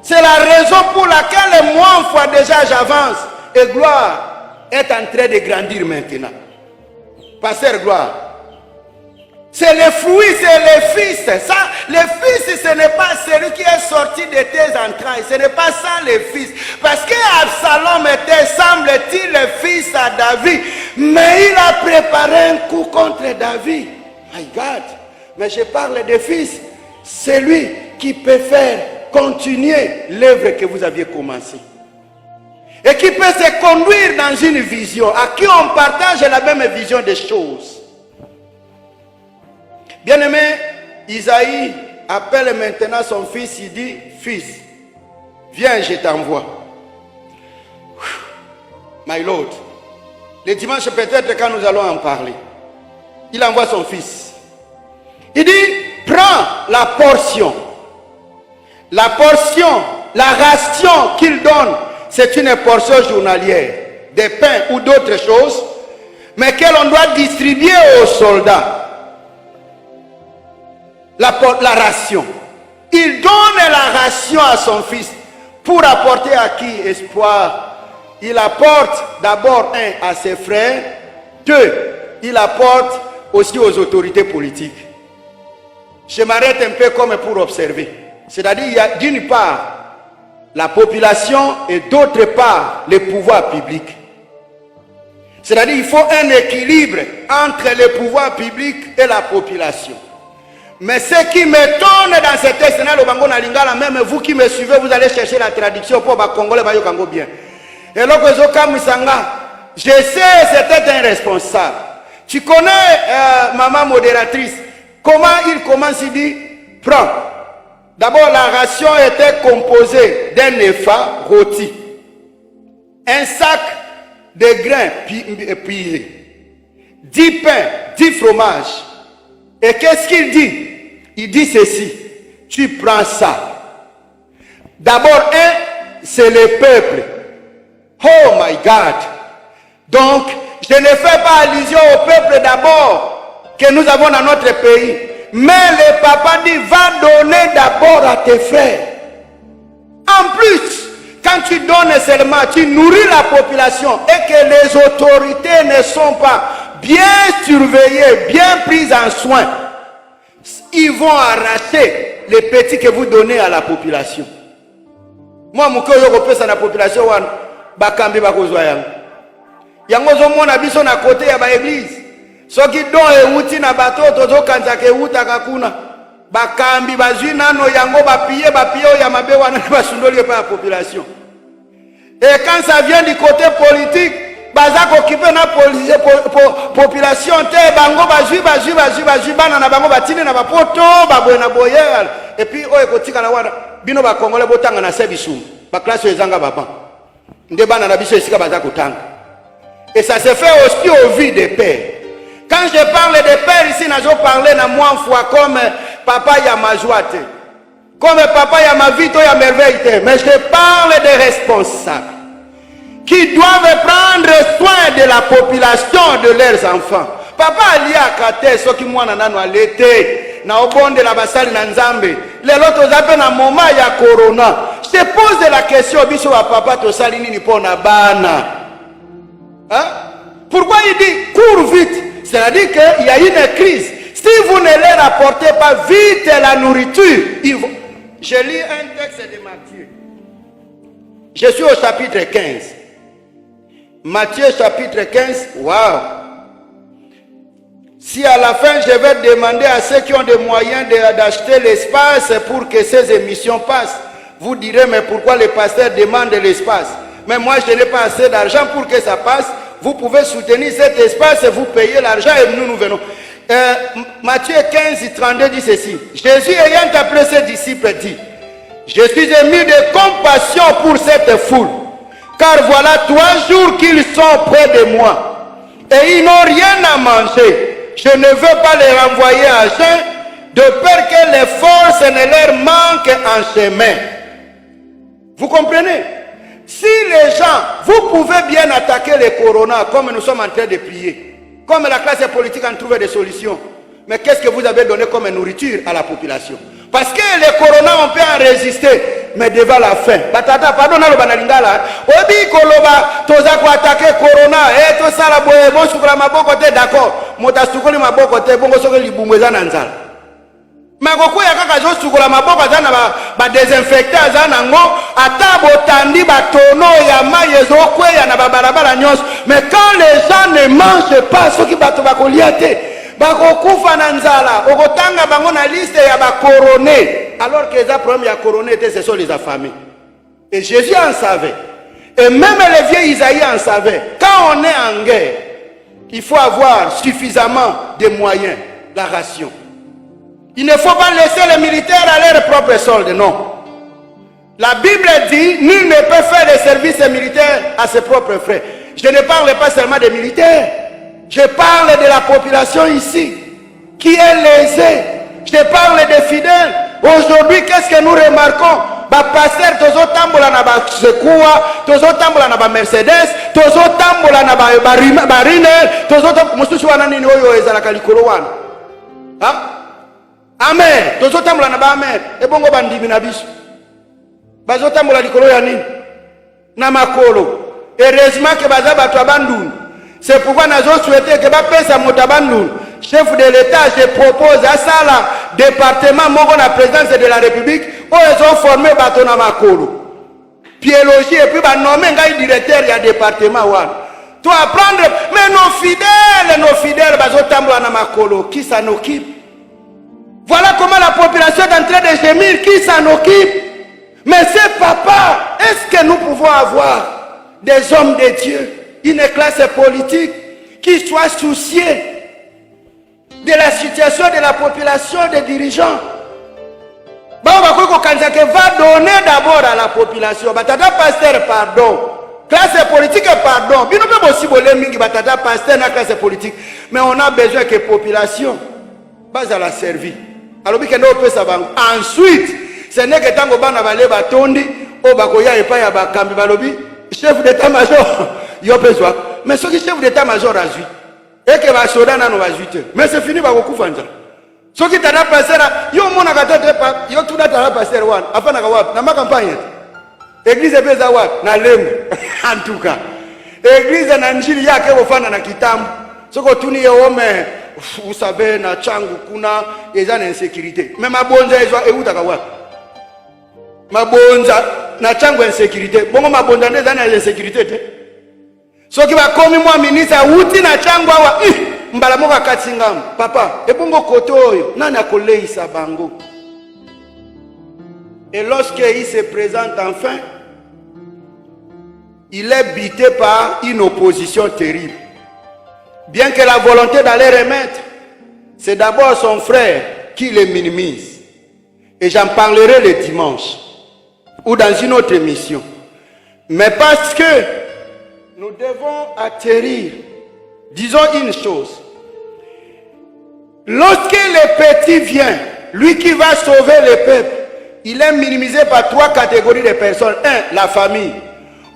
C'est la raison pour laquelle moi, une fois déjà, j'avance. Et Gloire est en train de grandir maintenant. Pasteur Gloire. C'est le fruit, c'est le fils. Ça, le fils, ce n'est pas celui qui est sorti de tes entrailles. Ce n'est pas ça le fils. Parce que Absalom était, semble-t-il, le fils à David. Mais il a préparé un coup contre David. My God. Mais je parle de fils. Celui qui peut faire continuer l'œuvre que vous aviez commencée. Et qui peut se conduire dans une vision. À qui on partage la même vision des choses. Bien-aimé, Isaïe appelle maintenant son fils, il dit, fils, viens, je t'envoie. My Lord, le dimanche peut-être quand nous allons en parler, il envoie son fils. Il dit, prends la portion, la ration qu'il donne, c'est une portion journalière, des pains ou d'autres choses, mais qu'on doit distribuer aux soldats. La ration. Il donne la ration à son fils pour apporter à qui espoir? Il apporte d'abord à ses frères, il apporte aussi aux autorités politiques. Je m'arrête un peu comme pour observer. C'est-à-dire il y a d'une part la population et d'autre part le pouvoir public. C'est-à-dire il faut un équilibre entre le pouvoir public et la population. Mais ce qui m'étonne dans ce texte, même vous qui me suivez, vous allez chercher la traduction pour les Congolais bien. Et là, je sais, c'était un responsable. Tu connais maman modératrice, comment il commence, il dit, prends. D'abord, la ration était composée d'un épha rôti, un sac de grains pilés, 10 pains, 10 fromages. Et qu'est-ce qu'il dit? Il dit ceci, tu prends ça. D'abord, c'est le peuple. Oh my God. Donc, je ne fais pas allusion au peuple d'abord que nous avons dans notre pays. Mais le papa dit, va donner d'abord à tes frères. En plus, quand tu donnes seulement, tu nourris la population et que les autorités ne sont pas bien surveillées, bien prises en soin, ils vont arracher les petits que vous donnez à la population. Moi, je suis à la population, bakambi bakozwa yango. Yango zo mona biso na côté ya ba église. Soki don euti na bato tozo kanza ke uta kakuna. Bakambi bazwi nano yango bapiye ya mabe wana basundoli pa la population. Et quand ça vient du côté politique, bazako occupé na population te bango bazwi bana na bango batine na bapoto babwena boyel. Et puis oye kotika la wana bino ba Congolais botanga na sebisum. Ba classe ezanga baba. Nde bana na biso esika bazako tanga. Et ça se fait aussi au vu des pères. Quand je parle de père ici, je parle de moi fois comme papa y a ma joie, comme papa y a ma vie, y a merveille. Mais je parle des responsables qui doivent prendre soin de la population, de leurs enfants. Papa ali akate soki mwana nano alete na obonde la basali na nzambe lelo tozape na moment ya corona. Je pose la question biso wa papa tosali nini pona bana, hein? Pourquoi il dit cours vite? C'est-à-dire qu'il y a une crise. Si vous ne leur apportez pas vite la nourriture, ils vont... Je lis un texte de Matthieu. Je suis au chapitre 15. Matthieu chapitre 15. Waouh! Si à la fin je vais demander à ceux qui ont des moyens d'acheter l'espace pour que ces émissions passent, vous direz mais pourquoi les pasteurs demandent de l'espace? Mais moi je n'ai pas assez d'argent pour que ça passe. Vous pouvez soutenir cet espace et vous payez l'argent et nous venons. Matthieu 15, 32 dit ceci. Jésus ayant appelé ses disciples dit, je suis ému de compassion pour cette foule, car voilà 3 jours qu'ils sont près de moi et ils n'ont rien à manger. Je ne veux pas les renvoyer à jeun, de peur que les forces ne leur manquent en chemin. Vous comprenez? Si les gens, vous pouvez bien attaquer le corona comme nous sommes en train de prier, comme la classe politique en trouve des solutions. Mais qu'est-ce que vous avez donné comme nourriture à la population? Parce que le corona, on peut en résister, mais devant la faim. Batata, pardon, le banalingala. Obi koloba, toza ko attaquer corona, to sala boye, bon sukula maboko te, d'accord. Mota sukuli maboko te, bongo soke libumweza na nzala. Makoko ya kaka zo sukula maboko zana ba désinfecter zana ngo, ata botandi batono ya maye zo kweya na babarabara nyos. Mais quand les gens ne mangent pas, ceux qui bato bakoliate, bakokufa na nzala, okotanga bango na liste ya bakoroné, alors que les problèmes ya coroné ce sont les affamés. Et Jésus en savait. Et même les vieux Isaïe en savaient. Quand on est en guerre, il faut avoir suffisamment de moyens, la ration. Il ne faut pas laisser les militaires à leur propre solde, non. La Bible dit, nul ne peut faire des services militaires à ses propres frais. Je ne parle pas seulement des militaires. Je parle de la population ici, qui est lésée. Je parle des fidèles. Aujourd'hui, qu'est-ce que nous remarquons? Pasteur, tozo tambola na ba sekua, tozo tambola na ba Mercedes, tozo tambola na ba barine, tozo mususu wana nini oyo ezalaka likolo wana. Amen. Tozo tambola na ba amen. Ebongo bandimi na biso. Bazo tambola likolo ya nini? Na makolo. Heureusement que baza bato abanduni. C'est pourquoi nous avons souhaité que le chef de l'État, je propose à ça, le département, la présidence de la République, où ils ont formé Batona Makolo. Biologie, et puis nommer un directeur du département. Toi, apprendre, mais nos fidèles, Bazotambo Makolo, qui s'en occupe? Voilà comment la population est en train de gémir, qui s'en occupe? Mais c'est papa, est-ce que nous pouvons avoir des hommes de Dieu? Une classe politique qui soit souciée de la situation de la population, des dirigeants. Va donner d'abord à la population. Batata pasteur, pardon. Classe politique, pardon. Bien aussi batata pasteur na classe politique. Mais on a besoin que la population base à la servir. Alors ensuite, ce n'est que tant que bana balé batondi, o bakoya et pas ya bakambi balobi, chef d'état-major. Il y a besoin. Mais ce qui est chef d'état-major a 8. Et que va soda na no 8. Mais c'est fini ba ko kufanja. Ce qui t'a passé là, yo mona ka tete pa, yo tout t'a passé wan. Apa na ka wap, na ma campagne. Église pesa wap na lemu. En tout cas. Église na njili yake ofana na kitambo. Soko tuni yo me, vous savez na changu kuna eza na insécurité. Mais mabonza ezwa eutaka wap. Mabonza na changu insécurité. Bongo mabonza ndeza na insécurité te. So ki bakomi mwa ministre uti na changu awa mbala moka katingam papa ebongo koto oyo nani akoleisa bango. Et lorsqu'il se présente enfin, il est buté par une opposition terrible. Bien que la volonté d'aller remettre, c'est d'abord son frère qui le minimise. Et j'en parlerai le dimanche ou dans une autre émission. Mais parce que nous devons atterrir, disons une chose, Lorsque le petit vient, lui qui va sauver le peuple, il est minimisé par 3 catégories de personnes. 1, la famille.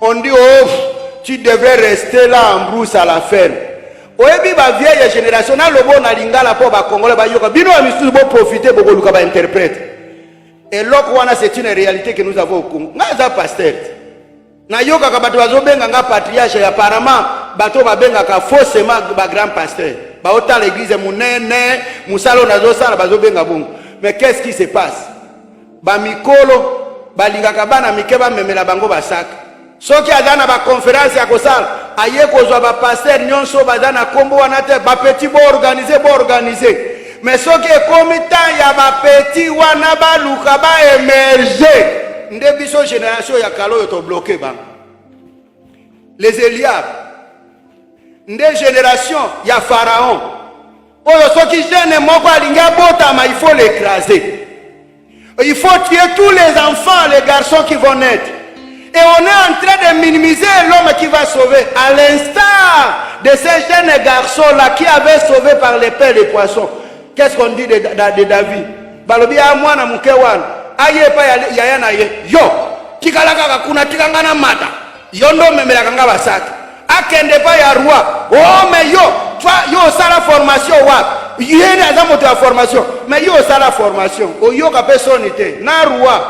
On dit, oh, tu devrais rester là en brousse à la ferme. Oyebi ba vieille génération na lobo na lingala po ba congolais ba yoka bino amisusu bo profiter boko luka ba interprète. Et loko wana c'est une réalité que nous avons au Congo. Ngaza pasteur. Na yoka ka bato bazo benga nga patriarche apparemment bato ba benga ka faussement ba grand pasteur. Ba autant l'église munene musalo nazo sala bazo benga bongo. Mais qu'est-ce qui se passe? Ba mikolo ba lingaka bana mikeba memela bango ba sac. Soki azana ba conférence ya kosala aye kozwa ba pasteur nyonso bazana kombo wana te ba petit bo organiser mais soki ekomi temps ya ba petit wana ba luka ba émerger nde biso génération ya kalo yo to bloqué ba les Eliab nde génération ya Pharaon oyo soki jeune moko alinga botama il faut l'écraser, il faut tuer tous les enfants, les garçons qui vont naître. Et on est en train de minimiser l'homme qui va sauver. À l'instar de ces jeunes garçons-là qui avaient sauvé par les pères des poissons. Qu'est-ce qu'on dit de David? Balobi a mwana mukewan. Aye pa yaya na ye. Yo, tikalaka kuna tikangana mata. Yondo memela kanga basaka. Akende pa ya roi. Oh mais yo, toi yo ça la formation wa. Yene azamo ta formation. Mais yo ça la formation. O yo ka personne était. Na roi.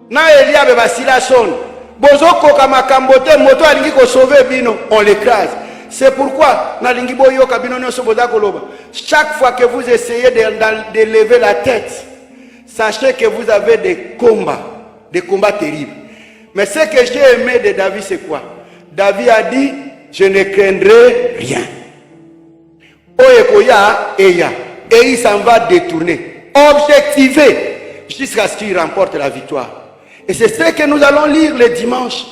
Na Eliab basila son. Bozoko kama kambote moto alingi ko sauver bino, on l'écrase. C'est pourquoi na lingi boyo kabino nyonso boza koloba. Chaque fois que vous essayez de lever la tête, sachez que vous avez des combats terribles. Mais ce que j'ai aimé de David, c'est quoi? David a dit, je ne craindrai rien. Oyekoya eya, et il s'en va détourner, objectiver, jusqu'à ce qu'il remporte la victoire. Et c'est ce que nous allons lire le dimanche.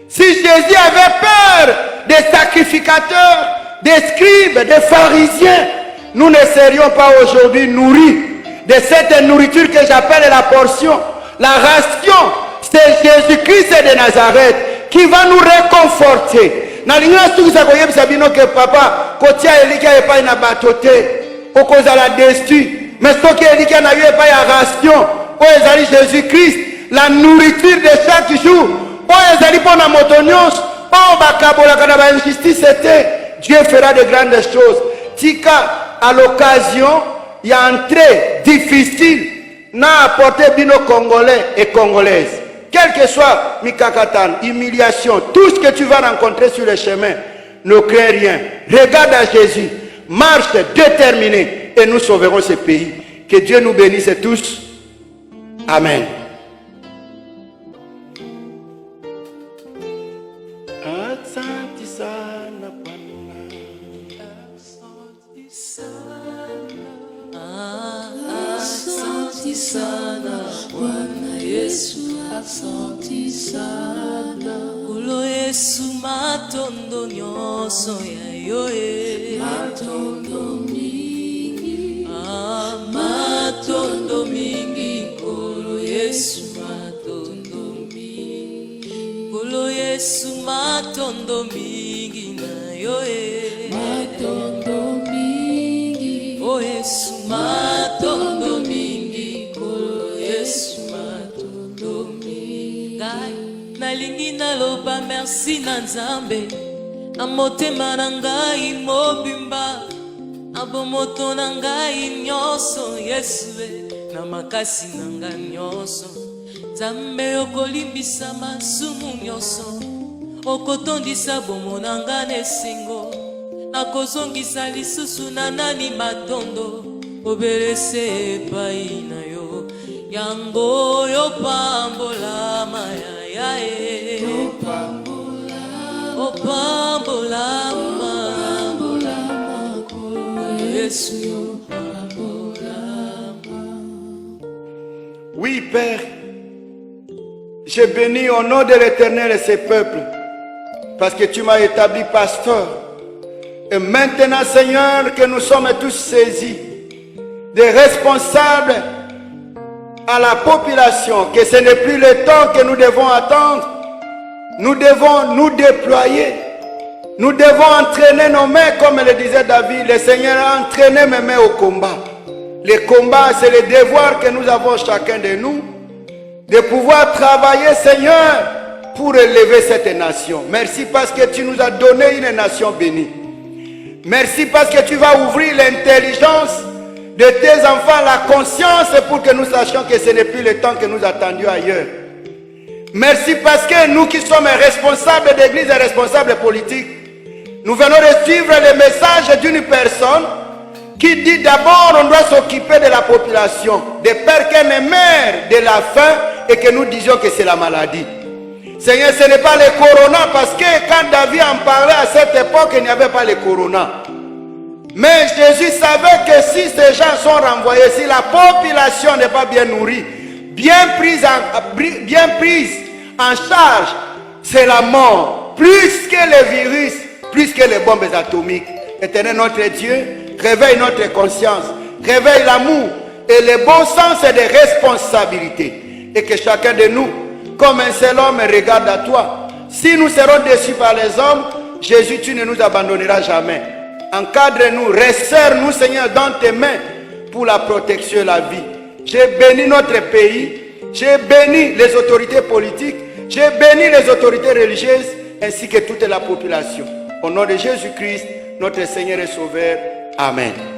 Si Jésus avait peur des sacrificateurs, des scribes, des pharisiens, nous ne serions pas aujourd'hui nourris de cette nourriture que j'appelle la portion, la ration. C'est Jésus-Christ de Nazareth qui va nous réconforter. Nalinga stuza koyeb sabino que papa kotia elika epa na batote okoza la destu mais ce que elika na yo epa ya ration o ezali Jésus-Christ. La nourriture de chaque jour. Dieu fera de grandes choses. Tika, à l'occasion, il y a un trait difficile n'a apporté bino Congolais et Congolaises. Quel que soit Mikakatan, humiliation, tout ce que tu vas rencontrer sur le chemin, ne crains rien. Regarde à Jésus, marche déterminé et nous sauverons ce pays. Que Dieu nous bénisse tous. Amen. Asante sana Bwana Yesu, asante sana Ulo Yesu matondo nyonso ya yoe matondo mingi matondo mingi Ulo Yesu matondo mingi Ulo Yesu matondo mingi na yoe matondo mingi O Yesu matondo mingi Kolo Yesu matondo mingi nalingi naloba merci na Nzambe na motema na ngai mobimba na bomoto na ngai nyonso Yesu na makasi na ngai nyonso Nzambe okolimbisa masumu nyonso okotondisa bomo na ngai nesengo nakozongisa lisusu na nani matondo obelese epai na yo yango yopambola mayaya opambola Yesu yopambola. Oui, Père, je bénis au nom de l'Éternel ces peuples parce que tu m'as établi pasteur. Et maintenant, Seigneur, que nous sommes tous saisis, des responsables à la population, que ce n'est plus le temps que nous devons attendre, nous devons nous déployer Nous devons entraîner nos mains, comme le disait David. Le Seigneur a entraîné mes mains au combat. Le combat, c'est le devoir que nous avons chacun de nous, de pouvoir travailler, Seigneur, pour élever cette nation. Merci parce que tu nous as donné une nation bénie. Merci parce que tu vas ouvrir l'intelligence de tes enfants, la conscience, pour que nous sachions que ce n'est plus le temps que nous attendions ailleurs. Merci parce que nous qui sommes responsables d'église et responsables politiques, nous venons de suivre le message d'une personne qui dit d'abord on doit s'occuper de la population, de peur qu'elle ne meure de la faim et que nous disions que c'est la maladie. Seigneur, ce n'est pas le corona, parce que quand David en parlait à cette époque, il n'y avait pas le corona. Mais Jésus savait que si ces gens sont renvoyés, si la population n'est pas bien nourrie, bien prise en charge, c'est la mort. Plus que les virus, plus que les bombes atomiques. Éternel notre Dieu, réveille notre conscience, réveille l'amour et le bon sens de responsabilité. Et que chacun de nous, comme un seul homme, regarde à toi. Si nous serons déçus par les hommes, Jésus, tu ne nous abandonneras jamais. Encadre-nous, resserre-nous, Seigneur, dans tes mains pour la protection et la vie. J'ai béni notre pays, j'ai béni les autorités politiques, j'ai béni les autorités religieuses, ainsi que toute la population. Au nom de Jésus-Christ, notre Seigneur et Sauveur. Amen.